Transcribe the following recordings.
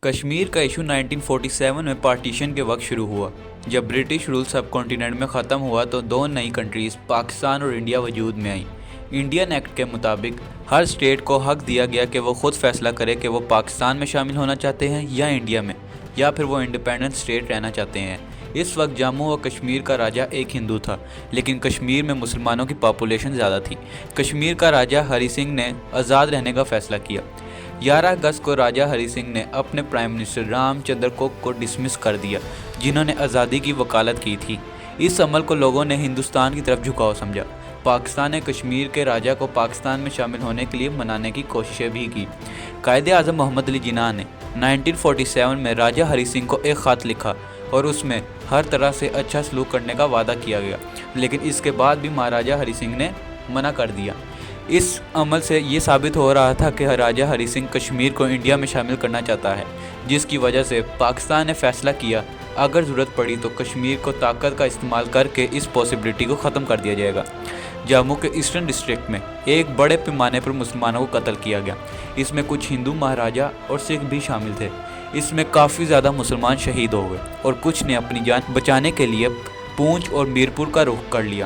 کشمیر کا ایشو 1947 میں پارٹیشن کے وقت شروع ہوا۔ جب برٹش رول سب کانٹیننٹ میں ختم ہوا تو دو نئی کنٹریز پاکستان اور انڈیا وجود میں آئیں۔ انڈین ایکٹ کے مطابق ہر اسٹیٹ کو حق دیا گیا کہ وہ خود فیصلہ کرے کہ وہ پاکستان میں شامل ہونا چاہتے ہیں یا انڈیا میں، یا پھر وہ انڈیپینڈنٹ اسٹیٹ رہنا چاہتے ہیں۔ اس وقت جموں و کشمیر کا راجہ ایک ہندو تھا، لیکن کشمیر میں مسلمانوں کی پاپولیشن زیادہ تھی۔ کشمیر کا راجہ ہری سنگھ نے آزاد رہنے کا فیصلہ کیا۔ 11 اگست کو راجہ ہری سنگھ نے اپنے پرائم منسٹر رام چندر کو ڈسمس کر دیا، جنہوں نے آزادی کی وکالت کی تھی۔ اس عمل کو لوگوں نے ہندوستان کی طرف جھکاؤ سمجھا۔ پاکستان نے کشمیر کے راجہ کو پاکستان میں شامل ہونے کے لیے منانے کی کوششیں بھی کی۔ قائد اعظم محمد علی جناح نے 1947 میں راجہ ہری سنگھ کو ایک خط لکھا اور اس میں ہر طرح سے اچھا سلوک کرنے کا وعدہ کیا گیا، لیکن اس کے بعد بھی مہاراجہ ہری سنگھ نے منع کر دیا۔ اس عمل سے یہ ثابت ہو رہا تھا کہ راجہ ہری سنگھ کشمیر کو انڈیا میں شامل کرنا چاہتا ہے، جس کی وجہ سے پاکستان نے فیصلہ کیا اگر ضرورت پڑی تو کشمیر کو طاقت کا استعمال کر کے اس پاسبلٹی کو ختم کر دیا جائے گا۔ جموں کے ایسٹرن ڈسٹرکٹ میں ایک بڑے پیمانے پر مسلمانوں کو قتل کیا گیا۔ اس میں کچھ ہندو مہاراجہ اور سکھ بھی شامل تھے۔ اس میں کافی زیادہ مسلمان شہید ہو گئے اور کچھ نے اپنی جان بچانے کے لیے پونچھ اور میرپور کا رخ کر لیا۔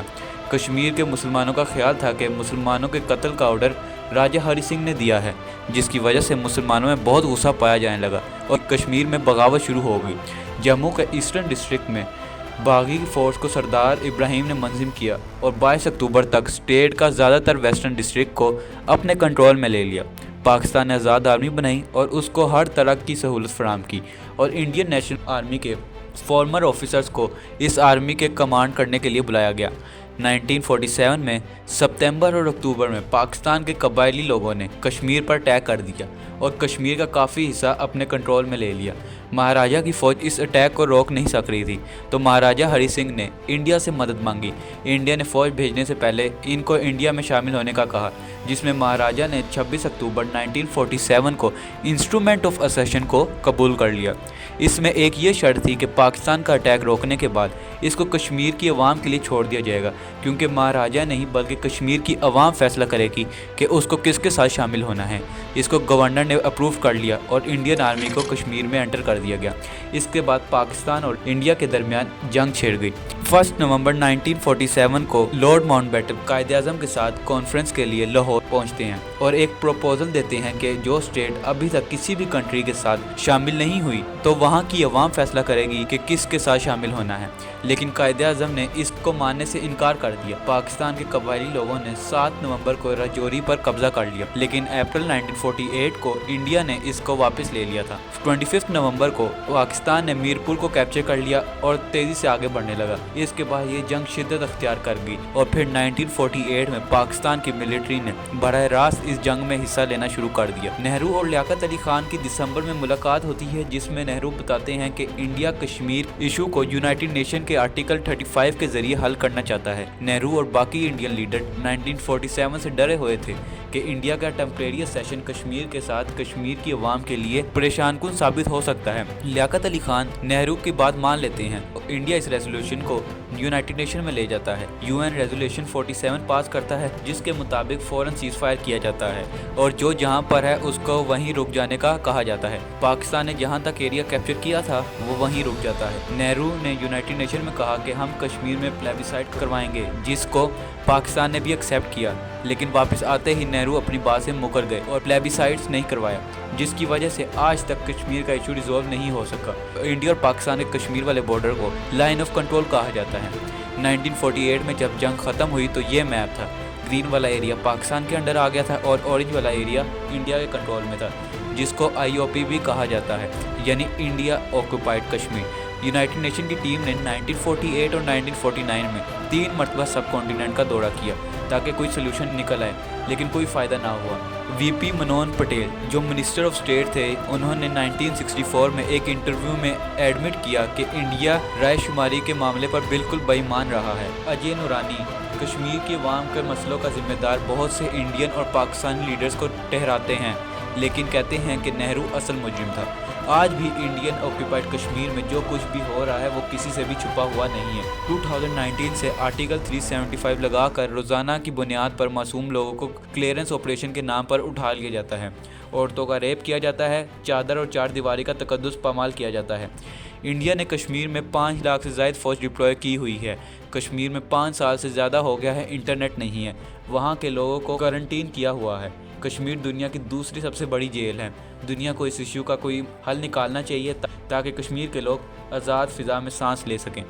کشمیر کے مسلمانوں کا خیال تھا کہ مسلمانوں کے قتل کا آرڈر راجہ ہری سنگھ نے دیا ہے، جس کی وجہ سے مسلمانوں میں بہت غصہ پایا جانے لگا اور کشمیر میں بغاوت شروع ہو گئی۔ جموں کے ایسٹرن ڈسٹرکٹ میں باغی فورس کو سردار ابراہیم نے منظم کیا اور 22 اکتوبر تک اسٹیٹ کا زیادہ تر ویسٹرن ڈسٹرکٹ کو اپنے کنٹرول میں لے لیا۔ پاکستان نے آزاد آرمی بنائی اور اس کو ہر طرح کی سہولت فراہم کی اور انڈین نیشنل آرمی کے فارمر آفیسرز کو اس آرمی کے کمانڈ کرنے کے لیے بلایا گیا۔ 1947 میں ستمبر اور اکتوبر میں پاکستان کے قبائلی لوگوں نے کشمیر پر اٹیک کر دیا اور کشمیر کا کافی حصہ اپنے کنٹرول میں لے لیا۔ مہاراجہ کی فوج اس اٹیک کو روک نہیں سک رہی تھی تو مہاراجہ ہری سنگھ نے انڈیا سے مدد مانگی۔ انڈیا نے فوج بھیجنے سے پہلے ان کو انڈیا میں شامل ہونے کا کہا، جس میں مہاراجہ نے 26 اکتوبر 1947 کو انسٹرومنٹ آف اسیشن کو قبول کر لیا۔ اس میں ایک یہ شرط تھی کہ پاکستان کا اٹیک روکنے کے بعد اس کو کشمیر کی عوام کے لیے چھوڑ دیا جائے گا، کیونکہ مہاراجہ نہیں بلکہ کشمیر کی عوام فیصلہ کرے گی کہ اس کو کس کے ساتھ شامل ہونا ہے۔ اس کو گورنر نے اپروو کر لیا اور انڈین آرمی کو کشمیر میں انٹر کر دیا گیا۔ اس کے بعد پاکستان اور انڈیا کے درمیان جنگ چھڑ گئی۔ 1 نومبر 1947 کو lord Mount beaten Quaid Azam کے ساتھ کانفرنس کے لیے لاہور پہنچتے ہیں اور ایک پروپوزل دیتے ہیں کہ جو اسٹیٹ ابھی تک کسی بھی کنٹری کے ساتھ شامل نہیں ہوئی تو وہاں کی عوام فیصلہ کرے گی کہ کس کے ساتھ شامل ہونا ہے، لیکن قائد اعظم نے اس کو ماننے سے انکار کر دیا۔ پاکستان کے قبائلی لوگوں نے 7 نومبر کو راجوری پر قبضہ کر لیا، لیکن اپریل 1948 کو انڈیا نے اس کو واپس لے لیا تھا۔ 25 نومبر کو پاکستان نے میرپور کو کیپچر کر لیا اور تیزی سے آگے بڑھنے لگا۔ اس کے بعد یہ جنگ شدت اختیار کر گئی اور پھر 1948 میں پاکستان کی ملٹری نے براہ راست اس جنگ میں حصہ لینا شروع کر دیا۔ نہرو اور لیاقت علی خان کی دسمبر میں ملاقات ہوتی ہے، جس میں نہرو بتاتے ہیں کہ انڈیا کشمیر ایشو کو یونائٹڈ نیشن کے آرٹیکل 35 کے ذریعے حل کرنا چاہتا ہے۔ نہرو اور باقی انڈین لیڈر 1947 سے ڈرے ہوئے تھے کہ انڈیا کا ٹیمپریری سیشن کشمیر کے ساتھ کشمیر کی عوام کے لیے پریشان کن ثابت ہو سکتا ہے۔ لیاقت علی خان نہرو کی بات مان لیتے ہیں۔ انڈیا اس ریزولوشن کو یونائٹڈ نیشن میں لے جاتا ہے۔ UN ریزولوشن 47 پاس کرتا ہے، جس کے مطابق فوراً سیز فائر کیا جاتا ہے اور جو جہاں پر ہے اس کو وہیں رک جانے کا کہا جاتا ہے۔ پاکستان نے جہاں تک ایریا کیپچر کیا تھا وہ وہیں رک جاتا ہے۔ نہرو نے یونائٹڈ نیشن میں کہا کہ ہم کشمیر میں پلیبیسائٹ کروائیں گے، جس کو پاکستان نے بھی ایکسیپٹ کیا، لیکن واپس آتے ہی نہرو اپنی بات سے مکر گئے اور پلیبیسائٹس نہیں کروایا، جس کی وجہ سے آج تک کشمیر کا ایشو ریزولو نہیں ہو سکا۔ انڈیا اور پاکستان کے کشمیر والے بارڈر کو لائن آف کنٹرول کہا جاتا ہے۔ 1948 میں جب جنگ ختم ہوئی تو یہ میپ تھا۔ گرین والا ایریا پاکستان کے انڈر آ گیا تھا اور اورنج والا ایریا انڈیا کے کنٹرول میں تھا، جس کو IOP بھی کہا جاتا ہے، یعنی India occupied Kashmir. United nation کی ٹیم نے 1948 اور 1949 میں 3 مرتبہ سب کانٹیننٹ کا دورہ کیا تاکہ کوئی سلوشن نکل آئے، لیکن کوئی فائدہ نہ ہوا۔ VP منون پٹیل جو منسٹر آف اسٹیٹ تھے، انہوں نے 1964 میں ایک انٹرویو میں ایڈمٹ کیا کہ انڈیا رائے شماری کے معاملے پر بالکل بے ایمان رہا ہے۔ اجے نورانی کشمیر کی عوام کے مسئلوں کا ذمہ دار بہت سے انڈین اور پاکستانی لیڈرز کو ٹھہراتے ہیں، لیکن کہتے ہیں کہ نہرو اصل مجرم تھا۔ آج بھی انڈین آکوپائڈ کشمیر میں جو کچھ بھی ہو رہا ہے وہ کسی سے بھی چھپا ہوا نہیں ہے۔ 2019 سے آرٹیکل 375 لگا کر روزانہ کی بنیاد پر معصوم لوگوں کو کلیئرنس آپریشن کے نام پر اٹھا لیا جاتا ہے، عورتوں کا ریپ کیا جاتا ہے، چادر اور چار دیواری کا تقدس پامال کیا جاتا ہے۔ انڈیا نے کشمیر میں 5 لاکھ سے زائد فوج ڈپلوائے کی ہوئی ہے۔ کشمیر میں 5 سال سے زیادہ ہو گیا ہے انٹرنیٹ نہیں ہے، وہاں کے لوگوں کو کوارنٹین کیا ہوا ہے۔ کشمیر دنیا کی دوسری سب سے بڑی جیل ہے۔ دنیا کو اس ایشو کا کوئی حل نکالنا چاہیے تاکہ کشمیر کے لوگ آزاد فضا میں سانس لے سکیں۔